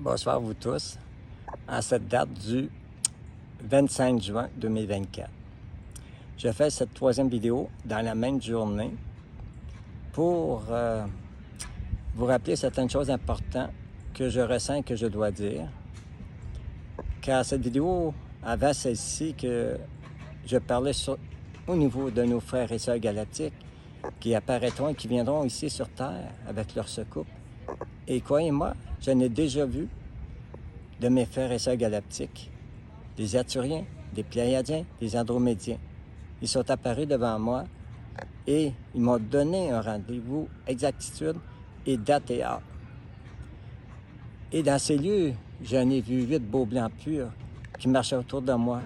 Bonsoir vous tous, en cette date du 25 juin 2024. Je fais cette troisième vidéo dans la même journée pour vous rappeler certaines choses importantes que je ressens et que je dois dire. Car cette vidéo, avant celle-ci, que je parlais au niveau de nos frères et sœurs galactiques qui apparaîtront et qui viendront ici sur Terre avec leur secours. Et croyez-moi, je n'ai déjà vu de mes frères et sœurs galactiques, des Arthuriens, des Pléiadiens, des Andromédiens. Ils sont apparus devant moi et ils m'ont donné un rendez-vous, exactitude et date et heure. Et dans ces lieux, j'en ai vu 8 beaux blancs purs qui marchaient autour de moi,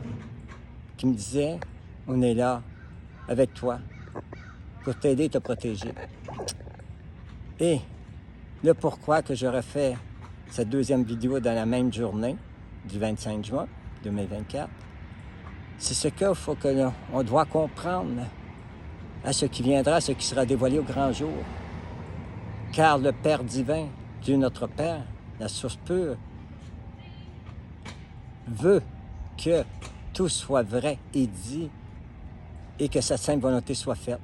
qui me disaient « On est là, avec toi, pour t'aider et te protéger. » Et le pourquoi que je refais cette deuxième vidéo dans la même journée du 25 juin 2024, c'est ce qu'il faut que l'on doit comprendre à ce qui viendra, à ce qui sera dévoilé au grand jour. Car le Père divin, Dieu notre Père, la source pure, veut que tout soit vrai et dit et que sa sainte volonté soit faite.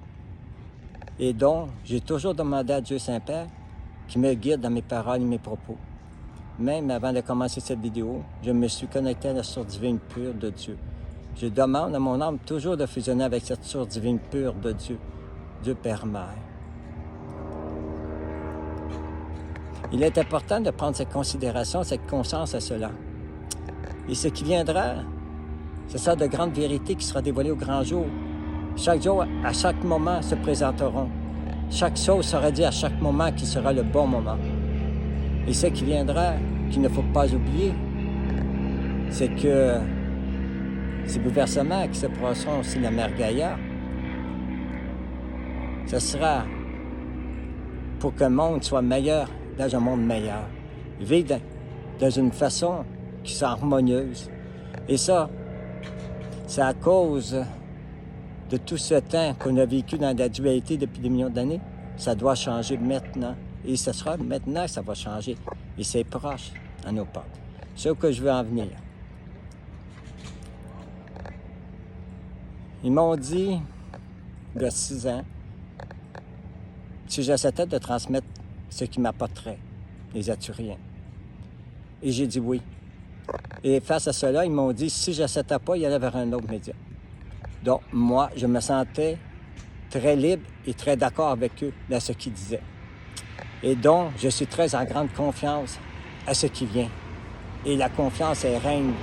Et donc, j'ai toujours demandé à Dieu Saint-Père qui me guide dans mes paroles et mes propos. Même avant de commencer cette vidéo, je me suis connecté à la source divine pure de Dieu. Je demande à mon âme toujours de fusionner avec cette source divine pure de Dieu, Dieu Père-Mère. Il est important de prendre cette considération, cette conscience à cela. Et ce qui viendra, c'est ça de grandes vérités qui sera dévoilée au grand jour. Chaque jour, à chaque moment, se présenteront. Chaque chose sera dit à chaque moment qui sera le bon moment. Et ce qui viendra, qu'il ne faut pas oublier, c'est que ces bouleversements qui se passeront aussi la mer Gaïa, ce sera pour que le monde soit meilleur dans un monde meilleur. Vivre dans une façon qui soit harmonieuse. Et ça, c'est à cause de tout ce temps qu'on a vécu dans la dualité depuis des millions d'années. Ça doit changer maintenant. Et ce sera maintenant que ça va changer. Et c'est proche à nos portes. C'est où que je veux en venir. Ils m'ont dit, il y a 6 ans, si j'acceptais de transmettre ce qui m'apporterait, les Arthuriens. Et j'ai dit oui. Et face à cela, ils m'ont dit, si j'acceptais pas, il y allait vers un autre média. Donc, moi, je me sentais très libre et très d'accord avec eux dans ce qu'ils disaient. Et donc, je suis très en grande confiance à ce qui vient. Et la confiance, elle règne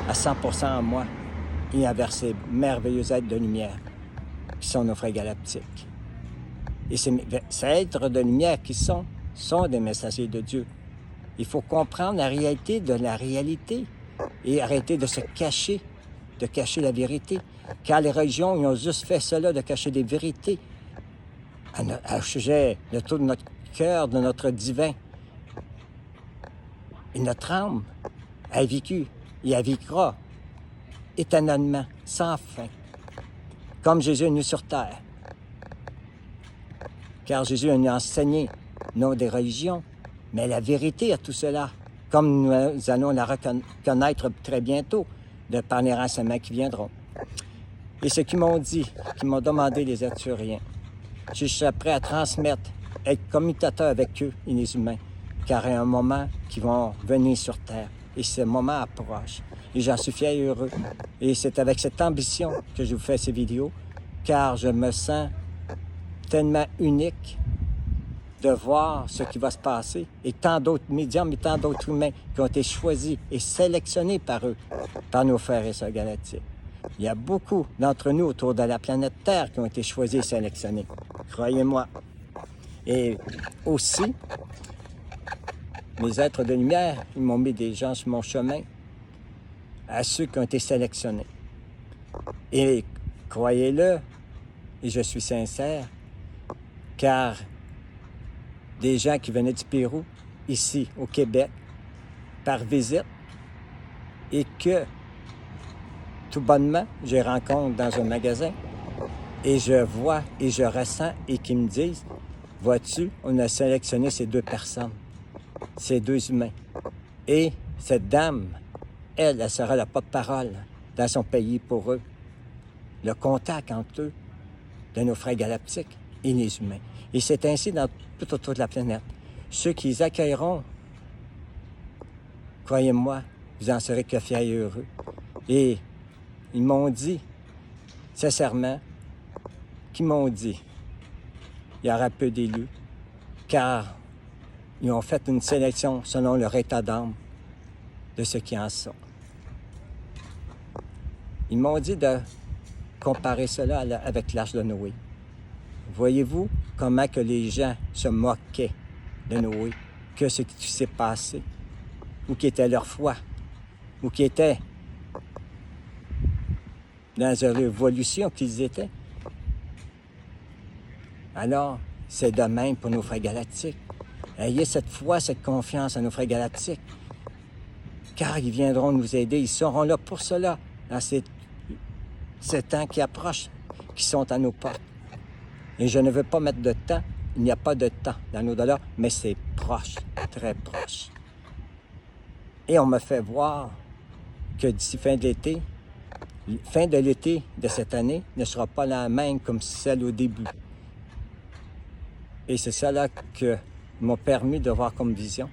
à 100% en moi et envers ces merveilleux êtres de lumière qui sont nos frères galactiques. Et ces êtres de lumière qui sont des messagers de Dieu. Il faut comprendre la réalité de la réalité et arrêter de se cacher, de cacher la vérité. Car les religions, ils ont juste fait cela, de cacher des vérités au sujet de tout notre cœur, de notre divin. Et notre âme a vécu et elle vivra éternellement, sans fin, comme Jésus est venu sur terre. Car Jésus a nous enseigné, non des religions, mais la vérité à tout cela, comme nous allons la reconnaître très bientôt, par les renseignements qui viendront. Et ce qu'ils m'ont dit, qu'ils m'ont demandé les Arthuriens, je serai prêt à transmettre, être commutateur avec eux et les humains, car il y a un moment qui vont venir sur Terre. Et ce moment approche. Et j'en suis fier et heureux. Et c'est avec cette ambition que je vous fais ces vidéos, car je me sens tellement unique de voir ce qui va se passer. Et tant d'autres médiums et tant d'autres humains qui ont été choisis et sélectionnés par eux, par nos frères et sœurs galactiques. Il y a beaucoup d'entre nous autour de la planète Terre qui ont été choisis et sélectionnés. Croyez-moi. Et aussi, mes êtres de lumière, ils m'ont mis des gens sur mon chemin, à ceux qui ont été sélectionnés. Et croyez-le, et je suis sincère, car des gens qui venaient du Pérou, ici au Québec, par visite, et que tout bonnement, je les rencontre dans un magasin, et je vois et je ressens, et qu'ils me disent, vois-tu, on a sélectionné ces 2 personnes, ces 2 humains. Et cette dame, elle sera la porte-parole dans son pays pour eux. Le contact entre eux, de nos frères galactiques et les humains. Et c'est ainsi dans tout autour de la planète. Ceux qui les accueilleront, croyez-moi, vous en serez que fiers et heureux. Et ils m'ont dit, sincèrement, qu'ils m'ont dit, il y aura peu d'élus, car ils ont fait une sélection selon leur état d'âme de ceux qui en sont. Ils m'ont dit de comparer cela avec l'Arche de Noé. Voyez-vous comment que les gens se moquaient de Noé, que ce qui s'est passé, ou qui était leur foi, ou qui était dans la révolution qu'ils étaient. Alors, c'est de même pour nos frères galactiques. Ayez cette foi, cette confiance en nos frères galactiques, car ils viendront nous aider, ils seront là pour cela, dans ces temps qui approchent, qui sont à nos portes. Et je ne veux pas mettre de temps, il n'y a pas de temps dans nos dollars, mais c'est proche, très proche. Et on me fait voir que d'ici fin de l'été de cette année ne sera pas la même comme celle au début. Et c'est cela que m'a permis de voir comme vision.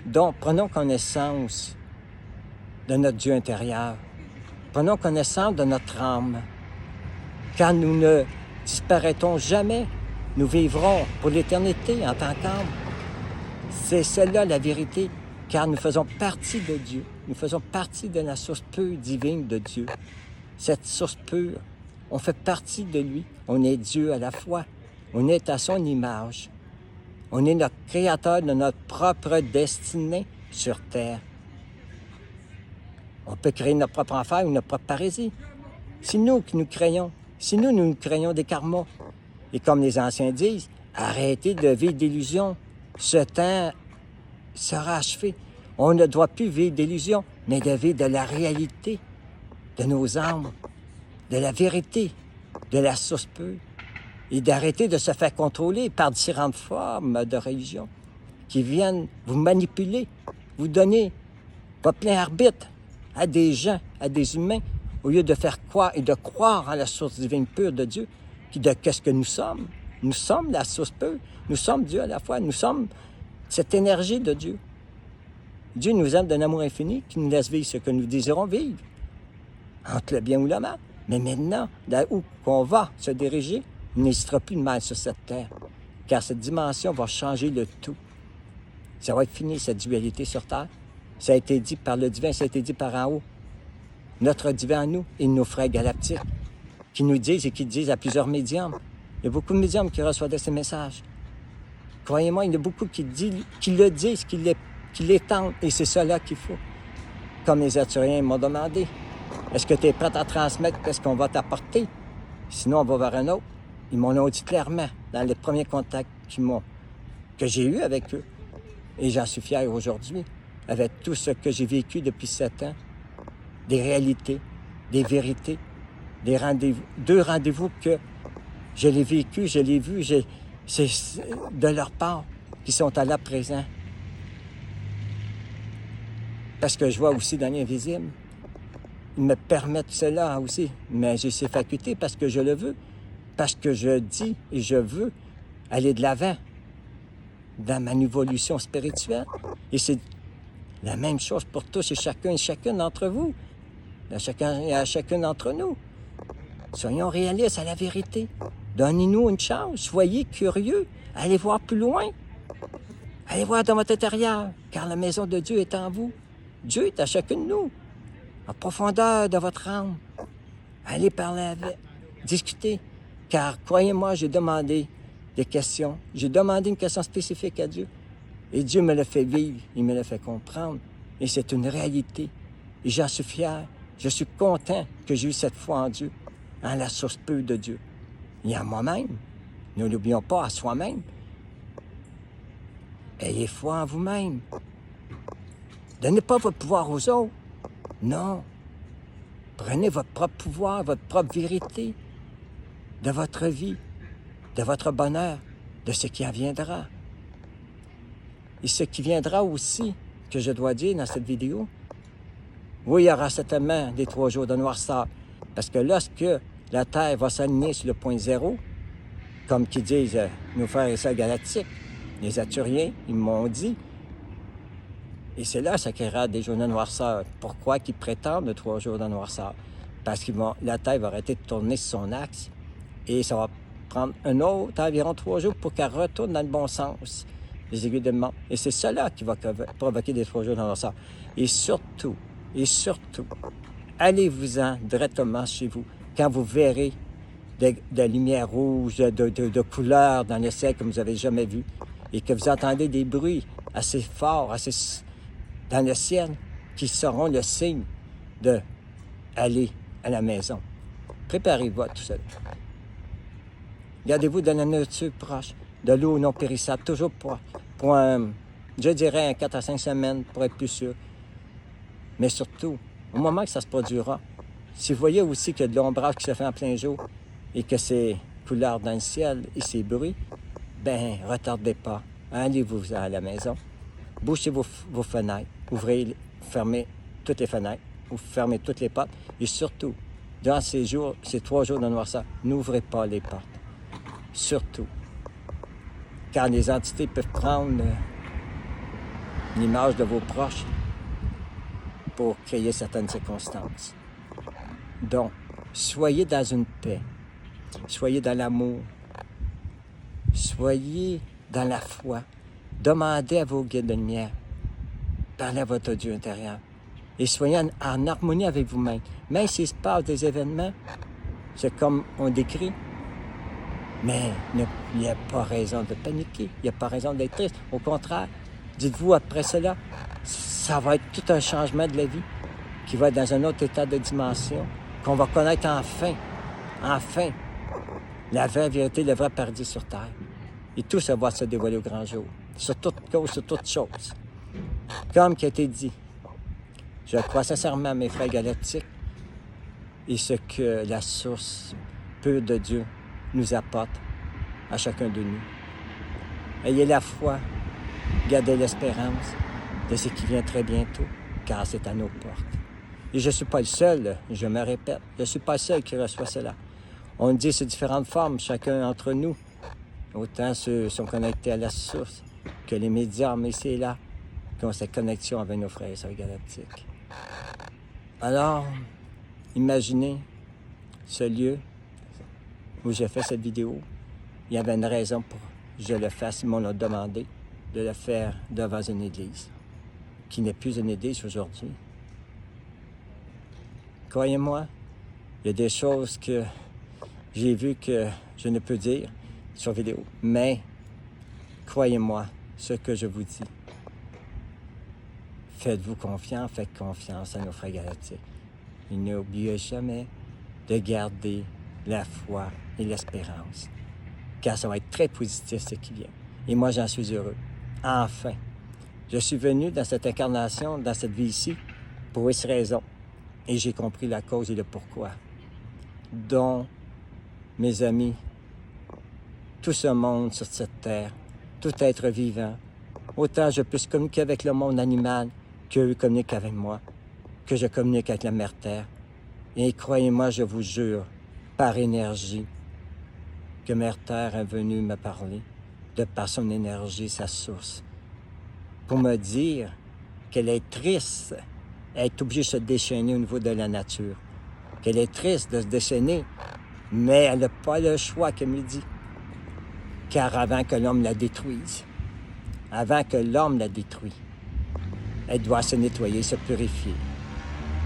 Donc, prenons connaissance de notre Dieu intérieur. Prenons connaissance de notre âme. Car nous ne disparaîtrons jamais. Nous vivrons pour l'éternité en tant qu'âme. C'est celle-là la vérité, car nous faisons partie de Dieu. Nous faisons partie de la source pure divine de Dieu. Cette source pure, on fait partie de lui. On est Dieu à la fois. On est à son image. On est notre créateur de notre propre destinée sur terre. On peut créer notre propre enfer ou notre propre paradis. C'est nous qui nous créons. C'est nous créons des karmas. Et comme les anciens disent, arrêtez de vivre d'illusions. Ce temps sera achevé. On ne doit plus vivre d'illusions, mais de vivre de la réalité de nos âmes, de la vérité, de la source pure. Et d'arrêter de se faire contrôler par différentes formes de religion qui viennent vous manipuler, vous donner votre plein arbitre à des gens, à des humains, au lieu de faire croire et de croire en la source divine pure de Dieu, puis de qu'est-ce que nous sommes. Nous sommes la source pure, nous sommes Dieu à la fois, nous sommes cette énergie de Dieu. Dieu nous aime d'un amour infini qui nous laisse vivre ce que nous désirons vivre, entre le bien ou le mal. Mais maintenant, là où on va se diriger, il n'existera plus de mal sur cette terre, car cette dimension va changer le tout. Ça va être fini, cette dualité sur terre. Ça a été dit par le divin, ça a été dit par en haut. Notre divin en nous et nos frères galactiques, qui nous disent et qui disent à plusieurs médiums. Il y a beaucoup de médiums qui reçoivent ces messages. Croyez-moi, il y en a beaucoup qui le disent, qui l'étendent, et c'est cela qu'il faut. Comme les Arthuriens m'ont demandé, est-ce que tu es prêt à transmettre ce qu'on va t'apporter? Sinon, on va vers un autre. Ils m'en ont dit clairement dans les premiers contacts que j'ai eus avec eux. Et j'en suis fier aujourd'hui, avec tout ce que j'ai vécu depuis 7 ans. Des réalités, des vérités, des rendez-vous, 2 rendez-vous que je l'ai vécu, je l'ai vu, c'est de leur part qui sont à là présent. Parce que je vois aussi dans l'invisible. Ils me permettent cela aussi, mais j'ai ces facultés parce que je le veux, parce que je dis et je veux aller de l'avant dans ma évolution spirituelle. Et c'est la même chose pour tous et chacune d'entre vous, à chacun d'entre nous. Soyons réalistes à la vérité. Donnez-nous une chance. Soyez curieux. Allez voir plus loin. Allez voir dans votre intérieur, car la maison de Dieu est en vous. Dieu est à chacun de nous, en profondeur de votre âme. Allez parler avec, discuter, car croyez-moi, j'ai demandé des questions. J'ai demandé une question spécifique à Dieu. Et Dieu me l'a fait vivre, il me l'a fait comprendre. Et c'est une réalité. Et j'en suis fier. Je suis content que j'ai eu cette foi en Dieu, en la source pure de Dieu. Et en moi-même. Ne l'oublions pas, à soi-même. Ayez foi en vous-même. Donnez pas votre pouvoir aux autres. Non. Prenez votre propre pouvoir, votre propre vérité de votre vie, de votre bonheur, de ce qui en viendra. Et ce qui viendra aussi, que je dois dire dans cette vidéo, oui, il y aura certainement des 3 jours de noirceur. Parce que lorsque la Terre va s'aligner sur le point zéro, comme qu'ils disent nos frères et sœurs galactiques, les Arthuriens, ils m'ont dit, et c'est là que ça créera des jours de noirceur. Pourquoi qu'ils prétendent de 3 jours de noirceur? Parce que la Terre va arrêter de tourner sur son axe et ça va prendre un autre environ 3 jours pour qu'elle retourne dans le bon sens, les aiguilles de montre. Et c'est cela qui va provoquer des 3 jours de noirceur. Et surtout, allez-vous-en directement chez vous quand vous verrez de lumière rouge, de couleurs dans le ciel comme vous n'avez jamais vu et que vous entendez des bruits assez forts, dans le ciel, qui seront le signe d'aller à la maison. Préparez-vous à tout ça. Gardez-vous de la nourriture proche, de l'eau non périssable, toujours pour je dirais, 4 à 5 semaines pour être plus sûr. Mais surtout, au moment que ça se produira, si vous voyez aussi qu'il y a de l'ombrage qui se fait en plein jour et que c'est couleurs dans le ciel et ces bruits, ben retardez pas. Allez-vous à la maison. Bouchez vos fenêtres. Ouvrez, fermez toutes les fenêtres. Ou fermez toutes les portes. Et surtout, dans ces 3 jours de noirceur, n'ouvrez pas les portes. Surtout. Car les entités peuvent prendre l'image de vos proches pour créer certaines circonstances. Donc, soyez dans une paix. Soyez dans l'amour. Soyez dans la foi. Demandez à vos guides de lumière. Parlez à votre Dieu intérieur. Et soyez en harmonie avec vous-même. Même s'il se passe des événements, c'est comme on décrit, mais il n'y a pas raison de paniquer. Il n'y a pas raison d'être triste. Au contraire, dites-vous après cela, ça va être tout un changement de la vie qui va être dans un autre état de dimension, qu'on va connaître enfin, la vraie vérité, le vrai paradis sur Terre. Et tout ça va se dévoiler au grand jour, sur toute cause, sur toute chose. Comme qui a été dit, je crois sincèrement, mes frères galactiques, et ce que la source pure de Dieu nous apporte à chacun de nous. Ayez la foi, gardez l'espérance de ce qui vient très bientôt, car c'est à nos portes. Et je ne suis pas le seul, je me répète, je ne suis pas le seul qui reçoit cela. On dit sous différentes formes, chacun d'entre nous. Autant ceux sont connectés à la source que les médiums ici et là, qui ont cette connexion avec nos frères et sœurs galactiques. Alors, imaginez ce lieu où j'ai fait cette vidéo. Il y avait une raison pour que je le fasse. Ils m'ont demandé de le faire devant une église, qui n'est plus une église aujourd'hui. Croyez-moi, il y a des choses que j'ai vues que je ne peux dire sur vidéo, mais croyez-moi ce que je vous dis. Faites-vous confiance, faites confiance à nos frères galactiques. Et n'oubliez jamais de garder la foi et l'espérance, car ça va être très positif ce qui vient. Et moi, j'en suis heureux. Enfin, je suis venu dans cette incarnation, dans cette vie ici, pour cette raison. Et j'ai compris la cause et le pourquoi. Donc, mes amis, tout ce monde sur cette terre, tout être vivant, autant je puisse communiquer avec le monde animal qu'eux communiquent avec moi, que je communique avec la Mère Terre. Et croyez-moi, je vous jure, par énergie, que Mère Terre est venue me parler, de par son énergie, sa source, pour me dire qu'elle est triste, elle est obligée de se déchaîner au niveau de la nature, qu'elle est triste de se déchaîner, mais elle n'a pas le choix, qu'elle me dit, car avant que l'homme la détruise, elle doit se nettoyer, se purifier,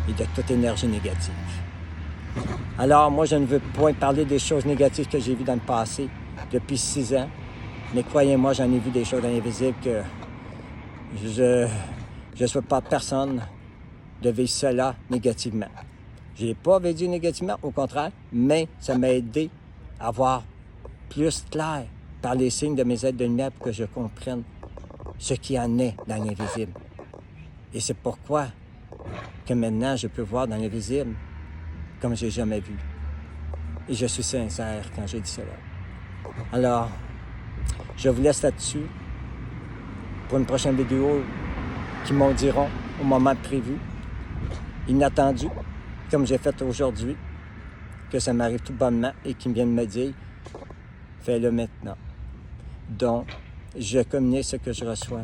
et de toute énergie négative. Alors, moi, je ne veux point parler des choses négatives que j'ai vues dans le passé, depuis 6 ans, mais croyez-moi, j'en ai vu des choses invisibles que je ne souhaite pas à personne de vivre cela négativement. Je n'ai pas vécu négativement, au contraire, mais ça m'a aidé à voir plus clair par les signes de mes aides de lumière pour que je comprenne ce qui en est dans l'invisible. Et c'est pourquoi que maintenant je peux voir dans l'invisible comme je n'ai jamais vu. Et je suis sincère quand je dis cela. Alors, je vous laisse là-dessus. pour une prochaine vidéo qui m'en diront au moment prévu, inattendu, comme j'ai fait aujourd'hui, que ça m'arrive tout bonnement et qui viennent me dire « fais-le maintenant ». Donc, je communique ce que je reçois.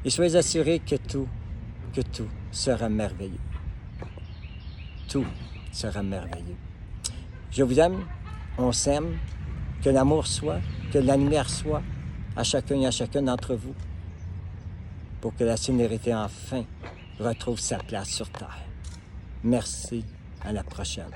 Et soyez assurés que tout sera merveilleux. Tout sera merveilleux. Je vous aime, on s'aime, que l'amour soit, que la lumière soit à chacun et à chacun d'entre vous pour que la sénérité enfin retrouve sa place sur Terre. Merci, à la prochaine.